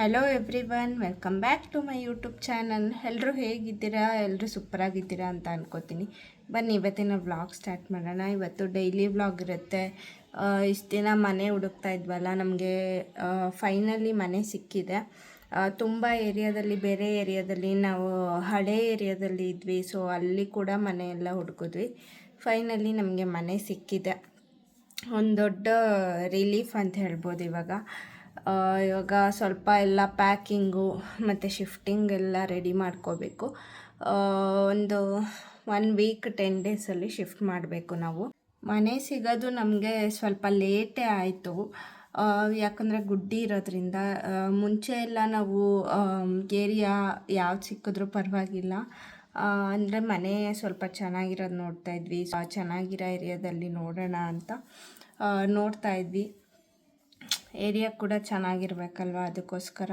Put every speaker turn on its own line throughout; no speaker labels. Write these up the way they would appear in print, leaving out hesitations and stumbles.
Hello everyone, welcome back to my YouTube channel. ಎಲ್ಲರೂ ಹೇಗಿದ್ದೀರಾ? ಎಲ್ಲರೂ ಸೂಪರಾಗಿದ್ದೀರಾ ಅಂತ ಅನ್ಕೋತೀನಿ. ಬನ್ನಿ ಇವತ್ತಿನ ವ್ಲಾಗ್ ಸ್ಟಾರ್ಟ್ ಮಾಡೋಣ. ಇವತ್ತು ಡೈಲಿ ವ್ಲಾಗ್ ಇರುತ್ತೆ. ಇಷ್ಟು ದಿನ ಮನೆ ಹುಡುಕ್ತಾ ಇದ್ವಲ್ಲ, ನಮಗೆ ಫೈನಲಿ ಮನೆ ಸಿಕ್ಕಿದೆ. ತುಂಬ ಏರಿಯಾದಲ್ಲಿ, ಬೇರೆ ಏರಿಯಾದಲ್ಲಿ ನಾವು ಹಳೆ ಏರಿಯಾದಲ್ಲಿ ಇದ್ವಿ. ಸೊ ಅಲ್ಲಿ ಕೂಡ ಮನೆ ಎಲ್ಲ ಹುಡುಕಿದ್ವಿ. ಫೈನಲಿ ನಮಗೆ ಮನೆ ಸಿಕ್ಕಿದೆ. ಒಂದು ದೊಡ್ಡ ರಿಲೀಫ್ ಅಂತ ಹೇಳ್ಬೋದು. ಇವಾಗ ಸ್ವಲ್ಪ ಎಲ್ಲ ಪ್ಯಾಕಿಂಗು ಮತ್ತು ಶಿಫ್ಟಿಂಗ್ ಎಲ್ಲ ರೆಡಿ ಮಾಡ್ಕೋಬೇಕು. ಒಂದು 1 ವೀಕ್ 10 ಡೇಸಲ್ಲಿ ಶಿಫ್ಟ್ ಮಾಡಬೇಕು. ನಾವು ಮನೆ ಸಿಗೋದು ನಮಗೆ ಸ್ವಲ್ಪ ಲೇಟೇ ಆಯಿತು. ಯಾಕಂದರೆ ಗುಡ್ಡಿ ಇರೋದ್ರಿಂದ. ಮುಂಚೆ ಎಲ್ಲ ನಾವು ಏರಿಯಾ ಯಾವ್ದು ಸಿಕ್ಕಿದ್ರೂ ಪರವಾಗಿಲ್ಲ, ಅಂದರೆ ಮನೆ ಸ್ವಲ್ಪ ಚೆನ್ನಾಗಿರೋದು ನೋಡ್ತಾಯಿದ್ವಿ. ಚೆನ್ನಾಗಿರೋ ಏರಿಯಾದಲ್ಲಿ ನೋಡೋಣ ಅಂತ ನೋಡ್ತಾಯಿದ್ವಿ. ಏರಿಯಾ ಕೂಡ ಚೆನ್ನಾಗಿರ್ಬೇಕಲ್ವ, ಅದಕ್ಕೋಸ್ಕರ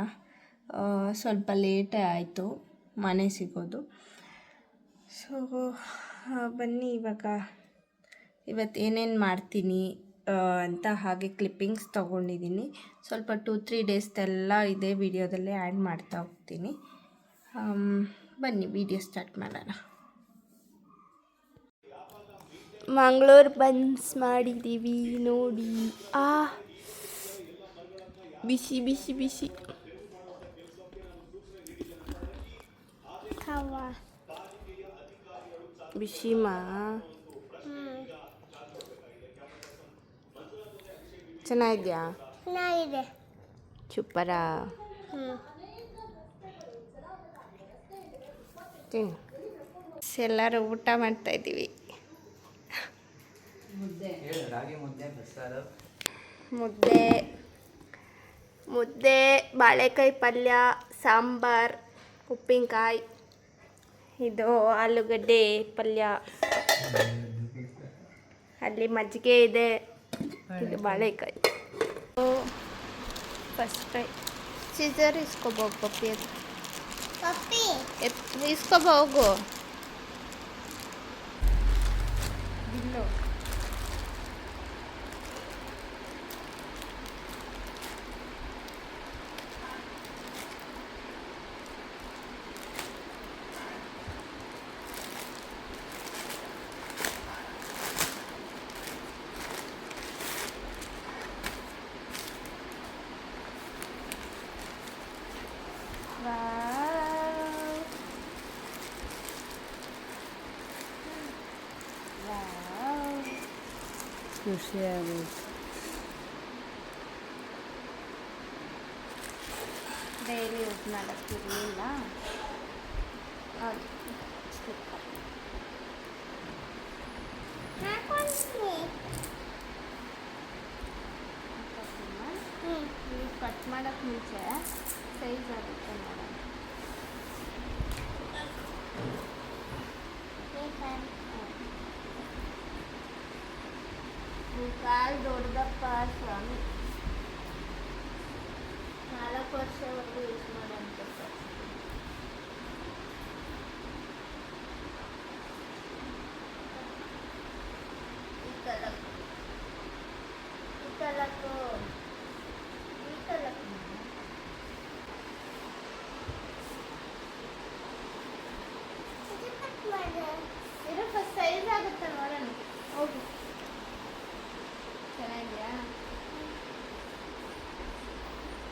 ಸ್ವಲ್ಪ ಲೇಟೇ ಆಯಿತು ಮನೆ ಸಿಗೋದು. ಸೊ ಬನ್ನಿ ಇವತ್ತು ಏನೇನು ಮಾಡ್ತೀನಿ ಅಂತ ಹಾಗೆ ಕ್ಲಿಪ್ಪಿಂಗ್ಸ್ ತೊಗೊಂಡಿದ್ದೀನಿ. ಸ್ವಲ್ಪ 2-3 ಡೇಸ್ದೆಲ್ಲ ಇದೇ ವಿಡಿಯೋದಲ್ಲೇ ಆ್ಯಡ್ ಮಾಡ್ತಾ ಹೋಗ್ತೀನಿ. ಬನ್ನಿ ವಿಡಿಯೋ ಸ್ಟಾರ್ಟ್ ಮಾಡೋಣ. ಮಂಗಳೂರು ಬನ್ಸ್ ಮಾಡಿದ್ದೀವಿ ನೋಡಿ. ಬಿಸಿ ಬಿಸಿ ಬಿಸಿ ಬಿಸಿಮಾ ಚೆನ್ನಾಗಿದ್ಯಾ?
ಚೆನ್ನಾಗಿದೆ.
ಸೂಪರಾ? ಎಲ್ಲರೂ ಊಟ ಮಾಡ್ತಾ ಇದ್ದೀವಿ. ಮುದ್ದೆ, ಬಾಳೆಕಾಯಿ ಪಲ್ಯ, ಸಾಂಬಾರು, ಉಪ್ಪಿನಕಾಯಿ, ಇದು ಆಲೂಗಡ್ಡೆ ಪಲ್ಯ, ಅಲ್ಲಿ ಮಜ್ಜಿಗೆ ಇದೆ, ಇದು ಬಾಳೆಕಾಯಿ. First fry. ಸೀಸರ್ ಇಸ್ಕೊಬೋಗು ಪಪ್ಪಿ. ಅದು ಇಸ್ಕೊಬೋಗು ಬಿಲ್ಲು. ಡೈಲಿ ಯೂಸ್ ಮಾಡೋಕ್ಕಿರಲಿಲ್ಲ. ಕಟ್ ಮಾಡೋಕ್ಕೆ ಮುಂಚೆ ಸೈಜ್ ಆಗುತ್ತೆ ನೋಡೋಣ. ಕಾಲು ದೊಡ್ಡದಪ್ಪ ಸ್ವಾಮಿ. 4 ವರ್ಷವರೆಗೂ ಯೂಸ್ ಮಾಡೋಂಥ ಫಸ್ಟ್ ಸೈಜ್ ಆಗುತ್ತೆ ನೋಡೋಣ. ಹೋಗಿ ಚೆನ್ನಾಗಿದೆಯಾ?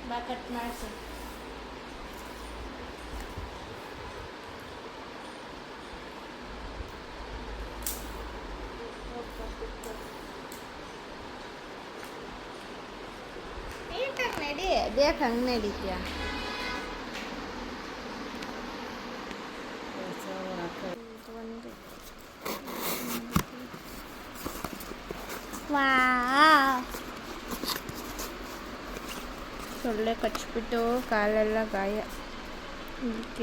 ಬಾ ಕಟ್ ಮಾಡಿಸಿ. ನೀಟಾಗಿ ನಡಿ, ಬೇಕು ಹಂಗೆ ನಡೀತೀಯ. ಸೊಳ್ಳೆ ಕಚ್ಚಿಬಿಟ್ಟು ಕಾಲೆಲ್ಲ ಗಾಯ.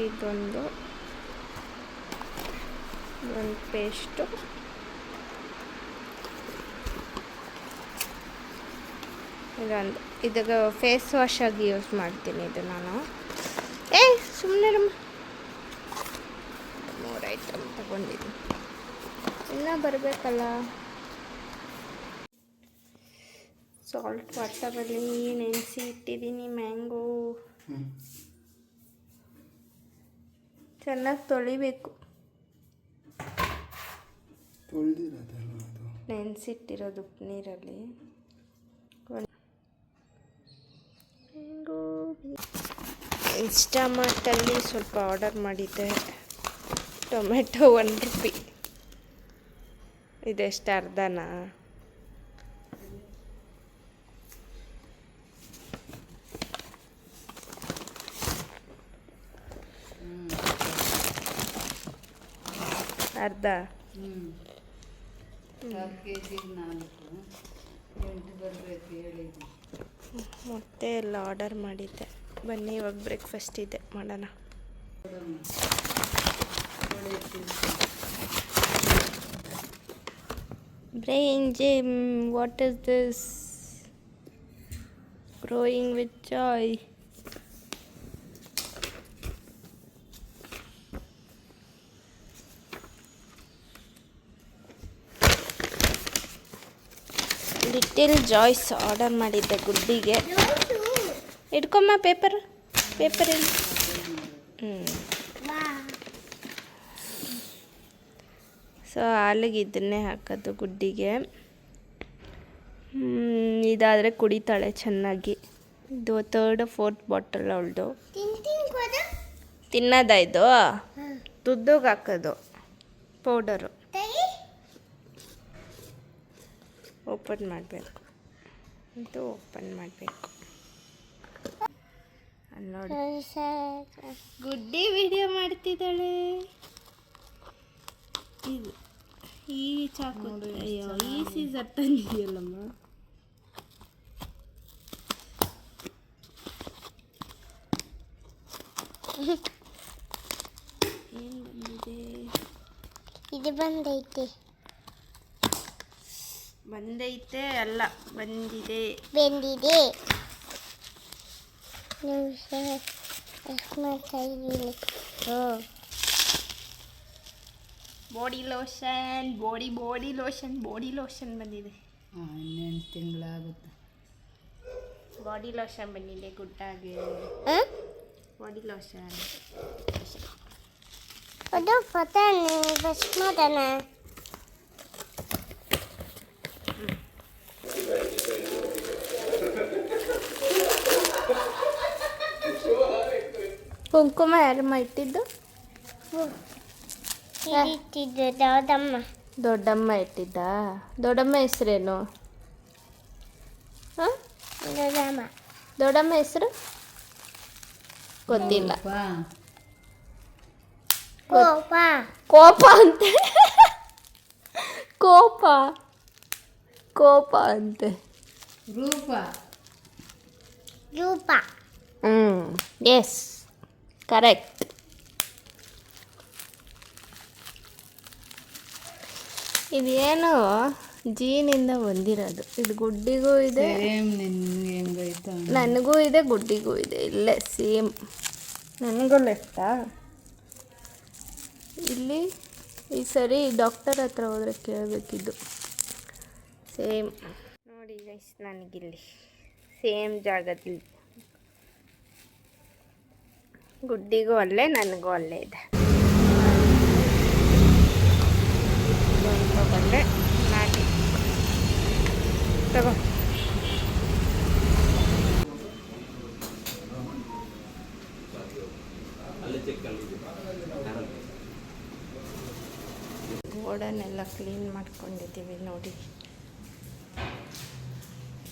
ಇದೊಂದು ಪೇಸ್ಟು, ಇದಕ್ಕೆ ಫೇಸ್ ವಾಶ್ ಆಗಿ ಯೂಸ್ ಮಾಡ್ತೀನಿ. ಇದು ನಾನು ಸುಮ್ಮನೆ 3 ಐಟಮ್ ತಗೊಂಡಿದ್ದೀನಿ, ಇನ್ನೂ ಬರಬೇಕಲ್ಲ. ಸಾಲ್ಟ್ ವಾಟರಲ್ಲಿ ನೆನೆಸಿ ಇಟ್ಟಿದ್ದೀನಿ ಮ್ಯಾಂಗೋ. ಚೆನ್ನಾಗಿ ತೊಳಿಬೇಕು. ನೆನೆಸಿಟ್ಟಿರೋದು ಉಪ್ಪು ನೀರಲ್ಲಿ. ಇನ್ಸ್ಟಾಮಾರ್ಟಲ್ಲಿ ಸ್ವಲ್ಪ ಆರ್ಡರ್ ಮಾಡಿದ್ದೆ. Tomato 1 rupee. ಇದೆಷ್ಟು ಅರ್ಧನಾ? ಅರ್ಧ. ಮೊಟ್ಟೆ ಎಲ್ಲ ಆರ್ಡರ್ ಮಾಡಿದ್ದೆ. ಬನ್ನಿ ಇವಾಗ ಬ್ರೇಕ್ಫಾಸ್ಟ್ ಇದೆ ಮಾಡೋಣ. Brain gym, what is this? Growing with Joy. Little joys order ಮಾಡಿದ್ದೆ ಗುಡ್ಡಿಗೆ. ಇಟ್ಕೊಮ್ಮ ಪೇಪರ್ ಇಲ್ಲ. ಸೊ ಹಾಲಿಗೆ ಇದನ್ನೇ ಹಾಕೋದು ಗುಡ್ಡಿಗೆ. ಇದಾದರೆ ಕುಡಿತಾಳೆ ಚೆನ್ನಾಗಿ. ಇದು 3rd 4th ಬಾಟಲ್ ಅವಳದು. ತಿನ್ನೋದ ಇದು? ದುಡ್ಡಿಗೆ ಹಾಕೋದು ಪೌಡರು. ಓಪನ್ ಮಾಡಬೇಕು. ಇದು ಓಪನ್ ಮಾಡಬೇಕು. ನೋಡಿ ಗುಡ್ಡಿ ವಿಡಿಯೋ ಮಾಡ್ತಿದ್ದಾಳೆ. ಇದು ಈ ಚಾಕು, ಅಯ್ಯೋ ಈ ಸೀಸರ್ ತಂದಿದೆಯಲ್ಲಮ್ಮ. ಏನು ಬಂದಿದೆ? ಇದು ಬಂದೈತೆ ಅಲ್ಲ, ಬಂದಿದೆ. ಬಾಡಿ ಲೋಷನ್ ಬಾಡಿ ಲೋಷನ್ ಬಂದಿದೆ. ಇನ್ನೇನು ತಿಂಗಳಾಗುತ್ತೆ. ಬಾಡಿ ಲೋಷನ್ ಬಂದಿದೆ ಗುಡ್ಡಾಗೆ. ಬಾಡಿ ಲೋಷನ್ ಅದು ಫಸ್ಟ್ ಮಾಡೋಣ. ಕುಂಕುಮ ಯಾರಮ್ಮ ಇಟ್ಟಿದ್ದು? ದೊಡ್ಡಮ್ಮ ಇಟ್ಟಿದ್ದ. ದೊಡ್ಡಮ್ಮ ಹೆಸರೇನು? ದೊಡ್ಡಮ್ಮ ಹೆಸರು ಗೊತ್ತಿಲ್ಲ. ಕೋಪ ಅಂತೆ. ಕೋಪ ಅಂತೆ. ರೂಪ. Yes correct. ಇದೇನು ಜೀನಿಂದ ಬಂದಿರೋದು. ಇದು ಗುಡ್ಡಿಗೂ ಇದೆ, ನನಗೂ ಇದೆ, ಗುಡ್ಡಿಗೂ ಇದೆ. ಇಲ್ಲೇ ಸೇಮ್. ನನಗೂ ಲೆಫ್ಟಾ? ಇಲ್ಲಿ ಈ ಸರಿ ಡಾಕ್ಟರ್ ಹತ್ರ ಹೋದರೆ ಕೇಳಬೇಕಿದ್ದು. ಸೇಮ್ ನೋಡಿ ಗೈಸ್, ನನಗಿಲ್ಲಿ ಸೇಮ್ ಜಾಗದಲ್ಲಿ ಗುಡ್ಡಿಗೂ ಅಲ್ಲೇ, ನನಗೂ ಅಲ್ಲೇ ಇದೆ. ಬಂದೆ ನಾಟಿ ತಗೋ. ಗೋಡನ್ನೆಲ್ಲ ಕ್ಲೀನ್ ಮಾಡ್ಕೊಂಡಿದ್ದೀವಿ ನೋಡಿ.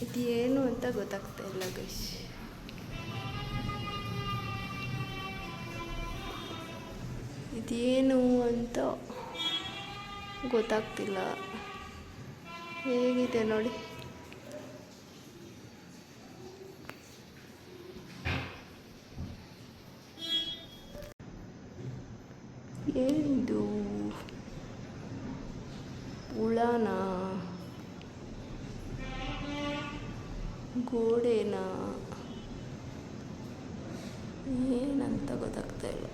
ಇದೇನು ಅಂತ ಗೊತ್ತಾಗ್ತಾ ಇಲ್ಲ ಗೈಸ್. ಇದೇನು ಅಂತ ಗೊತ್ತಾಗ್ತಿಲ್ಲ. ಹೇಗಿದೆ ನೋಡಿ. ಏನಿದು? ಹುಳನ? ಗೋಡೆನ? ಏನಂತ ಗೊತ್ತಾಗ್ತಾ ಇಲ್ಲ.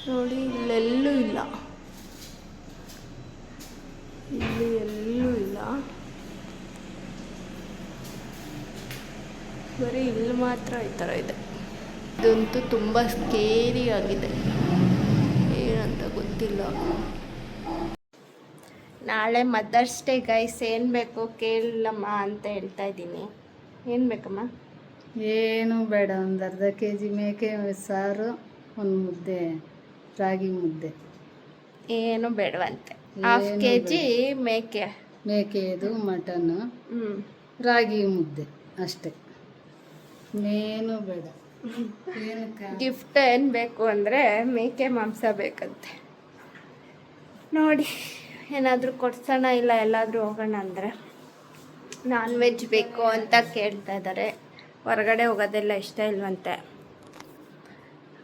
ನೋಡಿ ಇಲ್ಲೆಲ್ಲೂ ಇಲ್ಲ. ಇಲ್ಲಿ ಎಲ್ಲೂ ಇಲ್ಲ, ಬರೀ ಇಲ್ಲಿ ಮಾತ್ರ ಈ ಥರ ಇದೆ. ಇದಂತೂ ತುಂಬ ಸ್ಕೇರಿ ಆಗಿದೆ, ಏನಂತ ಗೊತ್ತಿಲ್ಲ. ನಾಳೆ ಮದರ್ಸ್ ಡೇ ಗೈಸ್, ಏನು ಬೇಕು ಕೇಳಮ್ಮ ಅಂತ ಹೇಳ್ತಾ ಇದ್ದೀನಿ. ಏನು ಬೇಕಮ್ಮ?
ಏನು ಬೇಡ, ಒಂದು ಅರ್ಧ kg ಮೇಕೆ ಸಾರು, ಒಂದು ಮುದ್ದೆ ರಾಗಿ ಮುದ್ದೆ.
ಏನು ಬೇಡವಂತೆ. ಹಾಫ್ kg ಮೇಕೆದು
ಮಟನ್ನು, ರಾಗಿ ಮುದ್ದೆ ಅಷ್ಟೇ, ಏನು ಬೇಡ.
ಗಿಫ್ಟ್ ಏನು ಬೇಕು ಅಂದರೆ ಮೇಕೆ ಮಾಂಸ ಬೇಕಂತೆ. ನೋಡಿ ಏನಾದರೂ ಕೊಡ್ಸೋಣ, ಇಲ್ಲ ಎಲ್ಲಾದರೂ ಹೋಗೋಣ ಅಂದರೆ ನಾನ್ ವೆಜ್ ಬೇಕು ಅಂತ ಕೇಳ್ತಾ ಇದ್ದಾರೆ. ಹೊರಗಡೆ ಹೋಗೋದೆಲ್ಲ ಇಷ್ಟ ಇಲ್ವಂತೆ,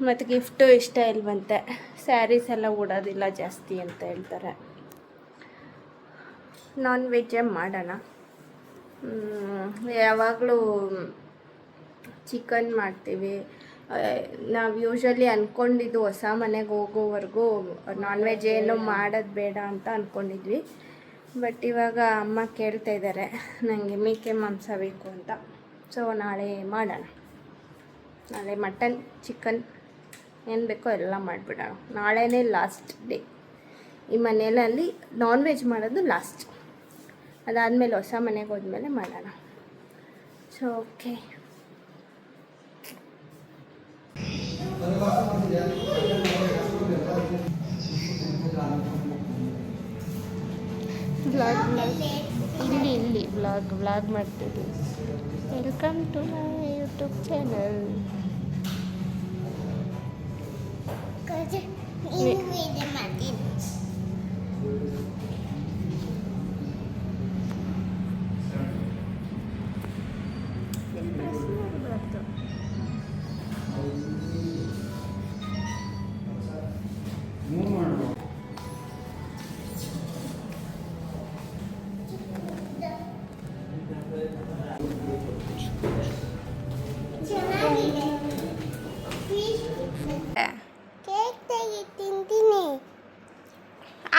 ಮತ್ತು ಗಿಫ್ಟು ಇಷ್ಟ ಇಲ್ವಂತೆ, ಸ್ಯಾರೀಸ್ ಎಲ್ಲ ಉಡೋದಿಲ್ಲ ಜಾಸ್ತಿ ಅಂತ ಹೇಳ್ತಾರೆ. ನಾನ್ ವೆಜ್ಜೇ ಮಾಡೋಣ. ಯಾವಾಗಲೂ ಚಿಕನ್ ಮಾಡ್ತೀವಿ ನಾವು. ಯೂಶ್ವಲಿ ಅಂದ್ಕೊಂಡಿದ್ದು ಹೊಸ ಮನೆಗೆ ಹೋಗೋವರೆಗೂ ನಾನ್ ವೆಜ್ ಏನು ಮಾಡೋದು ಬೇಡ ಅಂತ ಅಂದ್ಕೊಂಡಿದ್ವಿ. ಬಟ್ ಇವಾಗ ಅಮ್ಮ ಕೇಳ್ತಾ ಇದ್ದಾರೆ ನನಗೆ ಮೇಕೆ ಮಾಂಸ ಬೇಕು ಅಂತ. ಸೊ ನಾಳೆ ಮಾಡೋಣ. ನಾಳೆ ಮಟನ್ ಚಿಕನ್ ಏನು ಬೇಕೋ ಎಲ್ಲ ಮಾಡಿಬಿಡೋಣ. ನಾಳೆನೇ ಲಾಸ್ಟ್ ಡೇ ಈ ಮನೆಯಲ್ಲಿ ನಾನ್ ವೆಜ್ ಮಾಡೋದು ಲಾಸ್ಟ್. ಅದಾದಮೇಲೆ ಹೊಸ ಮನೆಗೆ ಹೋದ್ಮೇಲೆ ಮಾಡೋಣ. ಸೊ ಓಕೆ, ಇಲ್ಲಿ ವ್ಲಾಗ್ ಮಾಡ್ತಿದ್ದೀವಿ. Welcome to my YouTube channel.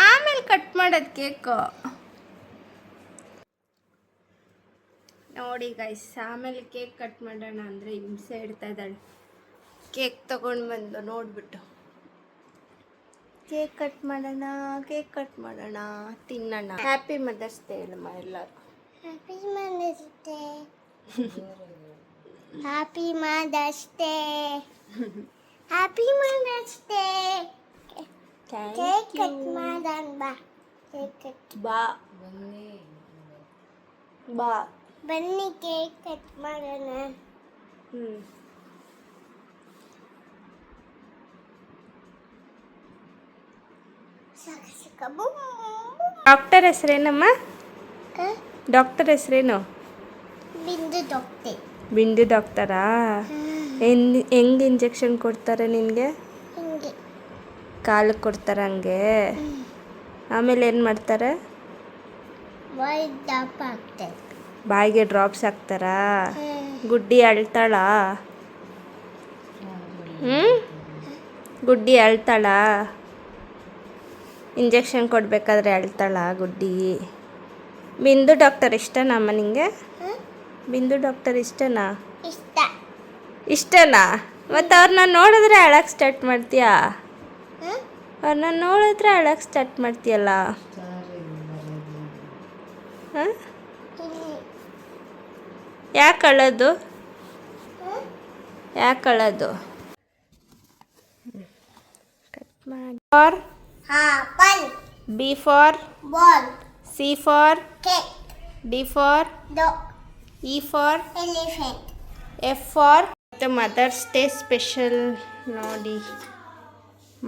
ಆಮೇಲೆ ಕಟ್ ಮಾಡೋದು ಕೇಕು. ನೋಡಿ ಗೈಸ್, ಆಮೇಲೆ ಕೇಕ್ ಕಟ್ ಮಾಡೋಣ ಅಂದರೆ ಹಿಂಸೆ ಇಡ್ತಾ ಇದ್ದಾಳೆ. ಕೇಕ್ ತೊಗೊಂಡು ಬಂದು ನೋಡಿಬಿಟ್ಟು ಕೇಕ್ ಕಟ್ ಮಾಡೋಣ ತಿನ್ನೋಣ. ಹ್ಯಾಪಿ ಮದರ್ಸ್ ಡೇ ಹೇಳಮ್ಮ ಎಲ್ಲರೂ. Happy mother's day. Happy mother's day. Happy mother's day. Cake cut ಮಾಡೋಣ ಬಾ. ಬಾ ಬನ್ನಿ ಕೇಕ್ ಕಟ್ ಮಾಡೋಣ. ಡಾಕ್ಟರ್ ಹೆಸರೇನಮ್ಮ? ಡಾಕ್ಟರ್ ಹೆಸರೇನು? ಬಿಂದು ಡಾಕ್ಟರಾ? ಹೆಂಗೆ ಇಂಜೆಕ್ಷನ್ ಕೊಡ್ತಾರೆ ನಿನಗೆ? ಕಾಲಿಗೆ ಕೊಡ್ತಾರೆ ಹಂಗೆ? ಆಮೇಲೆ ಏನು ಮಾಡ್ತಾರೆ? ಬಾಯಿಗೆ ಡ್ರಾಪ್ಸ್ ಹಾಕ್ತಾರಾ? ಗುಡ್ಡಿ ಅಳ್ತಾಳಾ? ಗುಡ್ಡಿ ಅಳ್ತಾಳಾ? ಇಂಜೆಕ್ಷನ್ ಕೊಡಬೇಕಾದ್ರೆ ಅಳ್ತಾಳಾ ಗುಡ್ಡಿ? ಬಿಂದು ಡಾಕ್ಟರ್ ಇಷ್ಟನಾ ಅಮ್ಮ ನಿಂಗೆ? ಬಿಂದು ಡಾಕ್ಟರ್ ಇಷ್ಟನಾ? ಇಷ್ಟನಾ? ಮತ್ತು ಅವ್ರನ್ನ ನೋಡಿದ್ರೆ ಅಳಕ್ಕೆ ಸ್ಟಾರ್ಟ್ ಮಾಡ್ತೀಯಾ? ಅವ್ರನ್ನ ನೋಡಿದ್ರೆ ಅಳಕ್ಕೆ ಸ್ಟಾರ್ಟ್ ಮಾಡ್ತೀಯಲ್ಲ? ಹಾಂ, ಯಾಕೆ ಅಳೋದು? ಕಟ್ ಮಾಡಿ. For B for ball, C for cat, D for dog, E for elephant, F for the mother's day special. ನೋಡಿ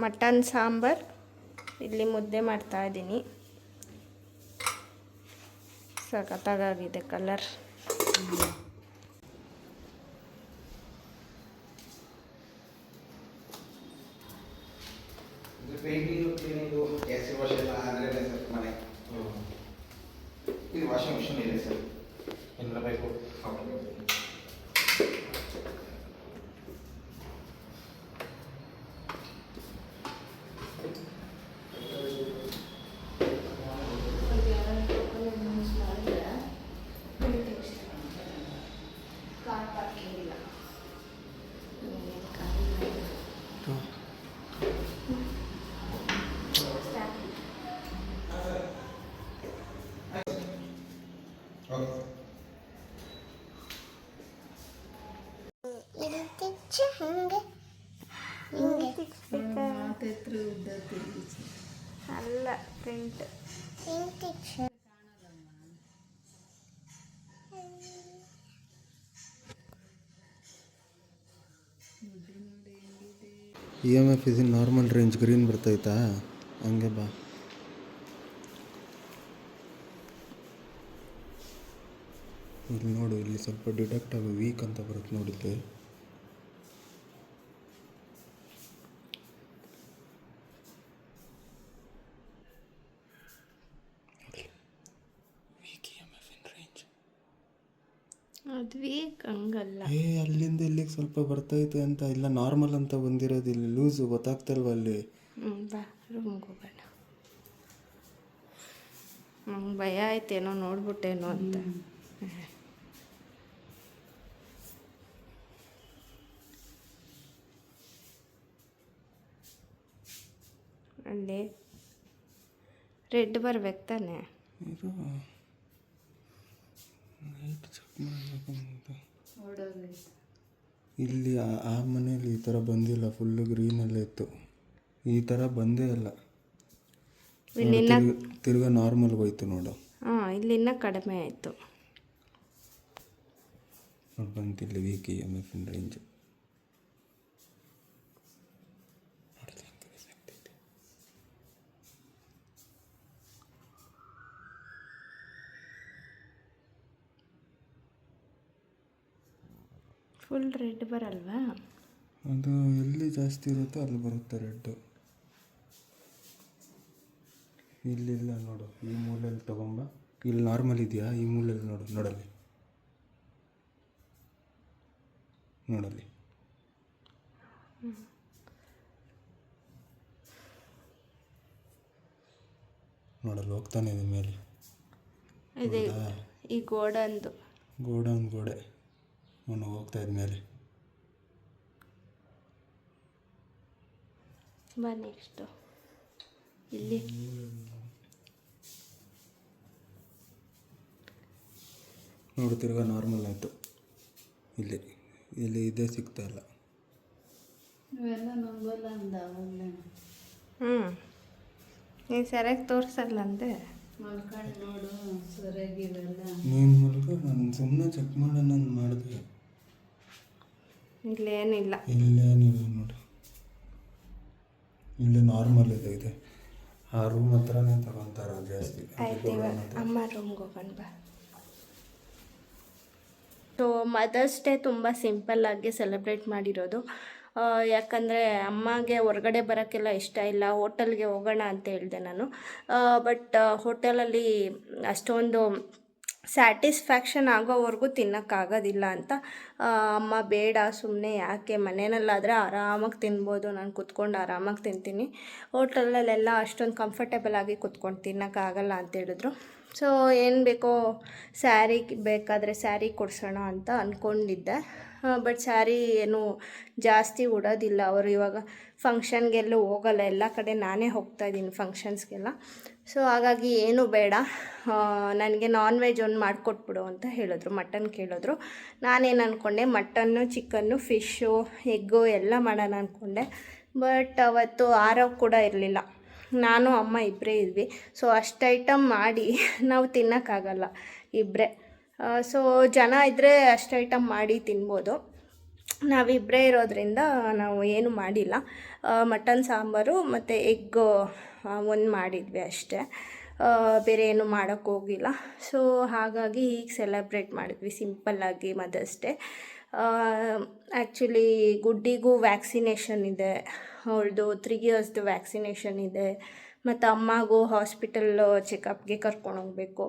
ಮಟನ್ ಸಾಂಬಾರ್, ಇಲ್ಲಿ ಮುದ್ದೆ ಮಾಡ್ತಾ ಇದ್ದೀನಿ. ಸಖತ್ತಾಗಿದೆ ಕಲರ್.
ಇದು ವಾಷಿಂಗ್ ಮಿಷಿನ್ ಇದೆ ಸರ್, ಎಲ್ಲ ಬೇಕು.
ಮಾತೆತ್ರ ಉದ್ದ ತಿರುಗಿಸಿ
ಅಲ್ಲ print.
EMF is in normal range green ಬರ್ತೈತಾ ಹಂಗೆ ಬಾ. ಇಲ್ಲಿ ನೋಡು, ಇಲ್ಲಿ ಸ್ವಲ್ಪ ಡಿಟೆಕ್ಟ್ ಆಗೋ ವೀಕ್ ಅಂತ ಬರುತ್ತೆ ನೋಡಿದ್ದೆ.
ಅದು ವೀಕ್ ಹಂಗಲ್ಲ.
ಅಲ್ಲಿಂದ ಇಲ್ಲಿಗೆ ಸ್ವಲ್ಪ ಬರ್ತೈತೆ ಅಂತ ಇಲ್ಲ, ನಾರ್ಮಲ್ ಅಂತ ಬಂದಿರೋದು. ಇಲ್ಲಿ ಲೂಸು ಗೊತ್ತಾಗ್ತಲ್ವ ಅಲ್ಲಿ.
ಬಾ ರೂಮ್ಗೆ ಹೋಗೋಣ. ನಂಗೆ ಭಯ ಆಯ್ತೇನೋ ನೋಡ್ಬಿಟ್ಟೇನೋ ಅಂತ. ಅಲ್ಲಿ ರೆಡ್ ಬರ್ಬೇಕು ತಾನೆ.
ಇಲ್ಲಿ ಆ ಮನೇಲಿ ಈ ಥರ ಬಂದಿಲ್ಲ, ಫುಲ್ಲು ಗ್ರೀನಲ್ಲೇ ಇತ್ತು. ಈ ಥರ ಬಂದೇ ಇಲ್ಲ. ತಿರ್ಗಾ ನಾರ್ಮಲ್ಗೆ ಹೋಯ್ತು ನೋಡು.
ಇಲ್ಲಿನ್ನ ಕಡಿಮೆ ಆಯಿತು.
ನೋಡಿ ಬಂತಿಲ್ಲ weak EMF in range.
Full red ಬರಲ್ವಾ?
ಅದು ಎಲ್ಲಿ ಜಾಸ್ತಿ ಇರುತ್ತೋ ಅಲ್ಲಿ ಬರುತ್ತೆ ರೆಡ್ಡು. ಇಲ್ಲಿಲ್ಲ ನೋಡು, ಈ ಮೂಲೆಯಲ್ಲಿ ತಗೊಂಬ. ಇಲ್ಲಿ ನಾರ್ಮಲ್ ಇದೆಯಾ? ಈ ಮೂಲೆಯಲ್ಲಿ ನೋಡು, ನೋಡಲ್ಲಿ ನೋಡಲ್ಲಿ ಹೋಗ್ತಾನೆ ಇದೆ ಮೇಲೆ.
ಇದೆ ಈ ಗೋಡಂದು
ಗೋಡೆ ಅವನು ಹೋಗ್ತಾ ಇದ್ದ ಮೇಲೆ.
ಬಾ ನೆಕ್ಸ್ಟು ಇಲ್ಲಿ
ನೋಡು, ತಿರ್ಗಾ ನಾರ್ಮಲ್ ಆಯಿತು. ಇಲ್ಲಿ ಇದೇ ಸಿಗ್ತಾ ಇಲ್ಲ.
ಇವೆಲ್ಲ ನಂಬಲ್ಲ ಅಂದ ಅವಾಗಲೇ.
ನೀನು ಸರಿಯಾಗಿ ತೋರಿಸಲ್ಲ ಅಂದೆ.
ಮಲ್ಕೊಂಡು ನೋಡು ಸರಿಯಾಗಿ ಇವೆಲ್ಲ.
ನೀನು ಮೂಲಕ ನಾನು ಸುಮ್ಮನೆ ಚೆಕ್ ಮಾಡೋಣ ಮಾಡಿದೆ.
ಇಲ್ಲೇನಿಲ್ಲ
ನೋಡು, ಇಲ್ಲೇ ನಾರ್ಮಲ್ ಇದೆ. ಆ ರೂಮ್ ಹತ್ರನೇ ತಗೊತಾರ ಜಾಸ್ತಿ.
ಆಯ್ತು, ಇವಾಗ ಅಮ್ಮ ರೂಮ್ಗೆ ಹೋಗೋಣ ಬಾ. ಸೊ ಮದರ್ಸ್ ಡೇ ತುಂಬ ಸಿಂಪಲ್ಲಾಗಿ ಸೆಲೆಬ್ರೇಟ್ ಮಾಡಿರೋದು. ಯಾಕಂದರೆ ಅಮ್ಮಗೆ ಹೊರಗಡೆ ಬರೋಕ್ಕೆಲ್ಲ ಇಷ್ಟ ಇಲ್ಲ. ಹೋಟೆಲ್ಗೆ ಹೋಗೋಣ ಅಂತ ಹೇಳಿದೆ ನಾನು. ಬಟ್ ಹೋಟೆಲಲ್ಲಿ ಅಷ್ಟೊಂದು ಸ್ಯಾಟಿಸ್ಫ್ಯಾಕ್ಷನ್ ಆಗೋವರೆಗೂ ತಿನ್ನೋಕ್ಕಾಗೋದಿಲ್ಲ ಅಂತ ಅಮ್ಮ ಬೇಡ, ಸುಮ್ಮನೆ ಯಾಕೆ, ಮನೆಯಲ್ಲಾದರೆ ಆರಾಮಾಗಿ ತಿನ್ಬೋದು, ನಾನು ಕುತ್ಕೊಂಡು ಆರಾಮಾಗಿ ತಿಂತೀನಿ, ಹೋಟೆಲಲ್ಲೆಲ್ಲ ಅಷ್ಟೊಂದು ಕಂಫರ್ಟೇಬಲ್ ಆಗಿ ಕುತ್ಕೊಂಡು ತಿನ್ನೋಕ್ಕಾಗಲ್ಲ ಅಂತ ಹೇಳಿದ್ರು. ಸೊ ಏನು ಬೇಕೋ ಸ್ಯಾರಿ ಬೇಕಾದರೆ ಸ್ಯಾರಿ ಕೊಡ್ಸೋಣ ಅಂತ ಅಂದ್ಕೊಂಡಿದ್ದೆ. ಬಟ್ ಸ್ಯಾರಿ ಏನು ಜಾಸ್ತಿ ಉಡೋದಿಲ್ಲ ಅವರು. ಇವಾಗ ಫಂಕ್ಷನ್ಗೆಲ್ಲೂ ಹೋಗಲ್ಲ, ಎಲ್ಲ ಕಡೆ ನಾನೇ ಹೋಗ್ತಾಯಿದ್ದೀನಿ ಫಂಕ್ಷನ್ಸ್ಗೆಲ್ಲ. ಸೊ ಹಾಗಾಗಿ ಏನು ಬೇಡ, ನನಗೆ ನಾನ್ ವೆಜ್ ಒಂದು ಮಾಡಿಕೊಟ್ಬಿಡು ಅಂತ ಹೇಳಿದ್ರು. ಮಟನ್ ಕೇಳಿದ್ರು. ನಾನೇನು ಅಂದ್ಕೊಂಡೆ, ಮಟನ್ನು, ಚಿಕನ್ನು, ಫಿಶ್ಶು, ಎಗ್ಗು ಎಲ್ಲ ಮಾಡೋಣ ಅಂದ್ಕೊಂಡೆ. ಬಟ್ ಅವತ್ತು ಆರವ್ ಕೂಡ ಇರಲಿಲ್ಲ. ನಾನು ಅಮ್ಮ ಇಬ್ಬರೇ ಇದ್ವಿ. ಸೊ ಅಷ್ಟು ಐಟಮ್ ಮಾಡಿ ನಾವು ತಿನ್ನೋಕ್ಕಾಗಲ್ಲ ಇಬ್ಬರೇ. ಸೊ ಜನ ಇದ್ದರೆ ಅಷ್ಟು ಐಟಮ್ ಮಾಡಿ ತಿನ್ಬೋದು. ನಾವಿಬ್ಬರೇ ಇರೋದ್ರಿಂದ ನಾವು ಏನು ಮಾಡಿಲ್ಲ. ಮಟನ್ ಸಾಂಬಾರು ಮತ್ತು ಎಗ್ಗು ಒಂದು ಮಾಡಿದ್ವಿ ಅಷ್ಟೇ, ಬೇರೆ ಏನು ಮಾಡೋಕ್ಕೋಗಿಲ್ಲ. ಸೊ ಹಾಗಾಗಿ ಈಗ ಸೆಲೆಬ್ರೇಟ್ ಮಾಡಿದ್ವಿ ಸಿಂಪಲ್ಲಾಗಿ ಮದರ್ಸ್ ಡೇ. ಆ್ಯಕ್ಚುಲಿ ಗುಡ್ಡಿಗೂ ವ್ಯಾಕ್ಸಿನೇಷನ್ ಇದೆ, ಅವಳದು 3 ಇಯರ್ಸ್ದು ವ್ಯಾಕ್ಸಿನೇಷನ್ ಇದೆ. ಮತ್ತು ಅಮ್ಮಗೂ ಹಾಸ್ಪಿಟಲ್ ಚೆಕಪ್ಗೆ ಕರ್ಕೊಂಡೋಗ್ಬೇಕು.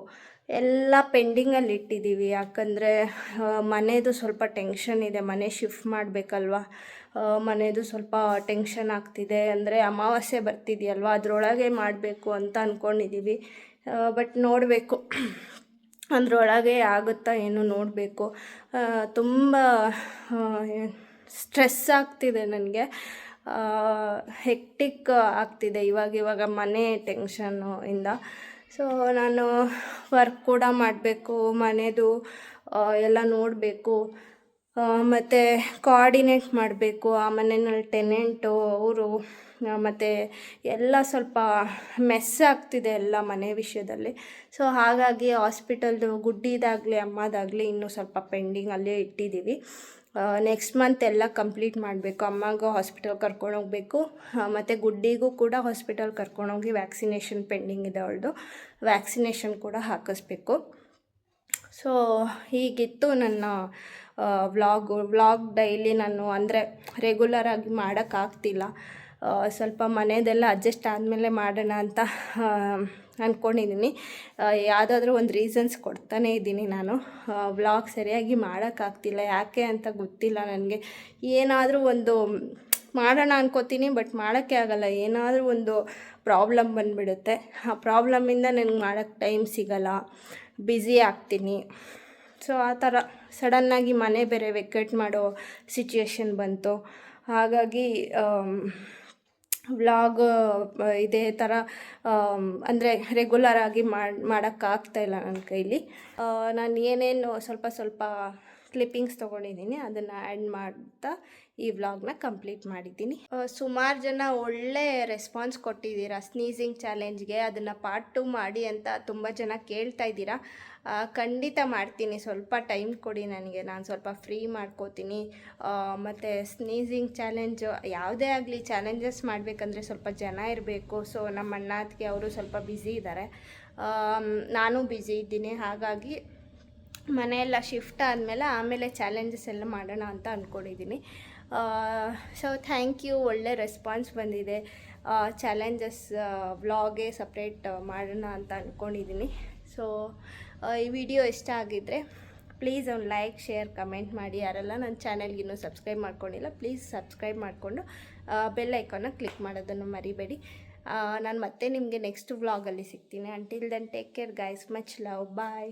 ಎಲ್ಲ ಪೆಂಡಿಂಗಲ್ಲಿ ಇಟ್ಟಿದ್ದೀವಿ. ಯಾಕಂದರೆ ಮನೆಯದು ಸ್ವಲ್ಪ ಟೆನ್ಷನ್ ಇದೆ. ಮನೆ ಶಿಫ್ಟ್ ಮಾಡಬೇಕಲ್ವ, ಮನೆಯದು ಸ್ವಲ್ಪ ಟೆನ್ಷನ್ ಆಗ್ತಿದೆ. ಅಂದರೆ ಅಮಾವಾಸ್ಯೆ ಬರ್ತಿದೆಯಲ್ವ, ಅದರೊಳಗೆ ಮಾಡಬೇಕು ಅಂತ ಅಂದ್ಕೊಂಡಿದ್ದೀವಿ. ಬಟ್ ನೋಡಬೇಕು ಅದರೊಳಗೆ ಆಗುತ್ತಾ ಏನು ನೋಡಬೇಕು. ತುಂಬ ಸ್ಟ್ರೆಸ್ ಆಗ್ತಿದೆ ನನಗೆ, ಹೆಕ್ಟಿಕ್ ಆಗ್ತಿದೆ ಇವಾಗ ಮನೆ ಟೆನ್ಷನ್ನು ಇಂದ. ಸೊ ನಾನು ವರ್ಕ್ ಕೂಡ ಮಾಡಬೇಕು, ಮನೆಯದು ಎಲ್ಲ ನೋಡಬೇಕು. ಮತ್ತು ಕೋಆರ್ಡಿನೇಟ್ ಮಾಡಬೇಕು. ಆ ಮನೆಯಲ್ಲಿ ಟೆನೆಂಟು ಅವರು ಮತ್ತು ಎಲ್ಲ ಸ್ವಲ್ಪ ಮೆಸ್ ಆಗ್ತಿದೆ ಎಲ್ಲ ಮನೆ ವಿಷಯದಲ್ಲಿ. ಸೊ ಹಾಗಾಗಿ ಹಾಸ್ಪಿಟಲ್ದು ಗುಡ್ಡಿದಾಗಲಿ ಅಮ್ಮದಾಗಲಿ ಇನ್ನೂ ಸ್ವಲ್ಪ ಪೆಂಡಿಂಗಲ್ಲೇ ಇಟ್ಟಿದ್ದೀವಿ. ನೆಕ್ಸ್ಟ್ ಮಂತ್ ಎಲ್ಲ ಕಂಪ್ಲೀಟ್ ಮಾಡಬೇಕು. ಅಮ್ಮಗೂ ಹಾಸ್ಪಿಟಲ್ ಕರ್ಕೊಂಡೋಗ್ಬೇಕು, ಮತ್ತು ಗುಡ್ಡಿಗೂ ಕೂಡ ಹಾಸ್ಪಿಟಲ್ ಕರ್ಕೊಂಡೋಗಿ ವ್ಯಾಕ್ಸಿನೇಷನ್ ಪೆಂಡಿಂಗ್ ಇದೆ ಅವಳದು. ವ್ಯಾಕ್ಸಿನೇಷನ್ ಕೂಡ ಹಾಕಿಸ್ಬೇಕು. ಸೊ ಹೀಗಿತ್ತು ನನ್ನ ವ್ಲಾಗ್ ಡೈಲಿ. ನಾನು ಅಂದರೆ ರೆಗ್ಯುಲರಾಗಿ ಮಾಡೋಕ್ಕಾಗ್ತಿಲ್ಲ, ಸ್ವಲ್ಪ ಮನೆಯದೆಲ್ಲ ಅಡ್ಜಸ್ಟ್ ಆದಮೇಲೆ ಮಾಡೋಣ ಅಂತ ಅಂದ್ಕೊಂಡಿದ್ದೀನಿ. ಯಾವುದಾದ್ರೂ ಒಂದು ರೀಸನ್ಸ್ ಕೊಡ್ತಾನೇ ಇದ್ದೀನಿ ನಾನು. ವ್ಲಾಗ್ ಸರಿಯಾಗಿ ಮಾಡೋಕ್ಕಾಗ್ತಿಲ್ಲ, ಯಾಕೆ ಅಂತ ಗೊತ್ತಿಲ್ಲ ನನಗೆ. ಏನಾದರೂ ಒಂದು ಮಾಡೋಣ ಅನ್ಕೋತೀನಿ, ಬಟ್ ಮಾಡೋಕ್ಕೆ ಆಗಲ್ಲ. ಏನಾದರೂ ಒಂದು ಪ್ರಾಬ್ಲಮ್ ಬಂದುಬಿಡುತ್ತೆ. ಆ ಪ್ರಾಬ್ಲಮ್ಮಿಂದ ನನಗೆ ಮಾಡೋಕ್ಕೆ ಟೈಮ್ ಸಿಗಲ್ಲ, ಬ್ಯುಸಿ ಆಗ್ತೀನಿ. ಸೊ ಆ ಥರ ಸಡನ್ನಾಗಿ ಮನೆ ಬೇರೆ ವೆಕೇಟ್ ಮಾಡೋ ಸಿಚುಯೇಷನ್ ಬಂತು. ಹಾಗಾಗಿ ವ್ಲಾಗ್ ಇದೇ ಥರ ಅಂದರೆ ರೆಗ್ಯುಲರಾಗಿ ಮಾಡೋಕ್ಕಾಗ್ತಾಯಿಲ್ಲ ನನ್ನ ಕೈಲಿ. ನಾನು ಏನೇನು ಸ್ವಲ್ಪ ಕ್ಲಿಪ್ಪಿಂಗ್ಸ್ ತೊಗೊಂಡಿದ್ದೀನಿ ಅದನ್ನು ಆ್ಯಡ್ ಮಾಡ್ತಾ ಈ ವ್ಲಾಗ್ನ ಕಂಪ್ಲೀಟ್ ಮಾಡಿದ್ದೀನಿ. ಸುಮಾರು ಜನ ಒಳ್ಳೆ ರೆಸ್ಪಾನ್ಸ್ ಕೊಟ್ಟಿದ್ದೀರಾ ಸ್ನೀಸಿಂಗ್ ಚಾಲೆಂಜ್ಗೆ. ಅದನ್ನು ಪಾರ್ಟ್ 2 ಮಾಡಿ ಅಂತ ತುಂಬ ಜನ ಕೇಳ್ತಾ ಇದ್ದೀರಾ. ಖಂಡಿತ ಮಾಡ್ತೀನಿ, ಸ್ವಲ್ಪ ಟೈಮ್ ಕೊಡಿ ನನಗೆ, ನಾನು ಸ್ವಲ್ಪ ಫ್ರೀ ಮಾಡ್ಕೋತೀನಿ. ಮತ್ತು ಸ್ನೀಸಿಂಗ್ ಚಾಲೆಂಜು ಯಾವುದೇ ಆಗಲಿ ಚಾಲೆಂಜಸ್ ಮಾಡಬೇಕಂದ್ರೆ ಸ್ವಲ್ಪ ಜನ ಇರಬೇಕು. ಸೊ ನಮ್ಮ ಅಣ್ಣಾತಿಗೆ ಅವರು ಸ್ವಲ್ಪ ಬ್ಯುಸಿ ಇದ್ದಾರೆ, ನಾನು ಬ್ಯುಸಿ ಇದ್ದೀನಿ. ಹಾಗಾಗಿ ಮನೆಯೆಲ್ಲ ಶಿಫ್ಟ್ ಆಮೇಲೆ ಚಾಲೆಂಜಸ್ ಎಲ್ಲ ಮಾಡೋಣ ಅಂತ ಅಂದ್ಕೊಂಡಿದ್ದೀನಿ. ಸೊ ಥ್ಯಾಂಕ್ ಯು, ಒಳ್ಳೆ ರೆಸ್ಪಾನ್ಸ್ ಬಂದಿದೆ. ಚಾಲೆಂಜಸ್ ವ್ಲಾಗೇ ಸಪ್ರೇಟ್ ಮಾಡೋಣ ಅಂತ ಅಂದ್ಕೊಂಡಿದ್ದೀನಿ. ಸೊ ಈ ವಿಡಿಯೋ ಇಷ್ಟ ಆಗಿದ್ದರೆ ಪ್ಲೀಸ್ ಒಂದು ಲೈಕ್, ಶೇರ್, ಕಮೆಂಟ್ ಮಾಡಿ. ಯಾರೆಲ್ಲ ನನ್ನ ಚಾನೆಲ್ಗೆ ಇನ್ನೂ ಸಬ್ಸ್ಕ್ರೈಬ್ ಮಾಡ್ಕೊಂಡಿಲ್ಲ ಪ್ಲೀಸ್ ಸಬ್ಸ್ಕ್ರೈಬ್ ಮಾಡಿಕೊಂಡು ಬೆಲ್ ಐಕಾನ್ನ ಕ್ಲಿಕ್ ಮಾಡೋದನ್ನು ಮರಿಬೇಡಿ. ನಾನು ಮತ್ತೆ ನಿಮಗೆ ನೆಕ್ಸ್ಟ್ ವ್ಲಾಗಲ್ಲಿ ಸಿಗ್ತೀನಿ. Until then take care guys, much love, ಬಾಯ್.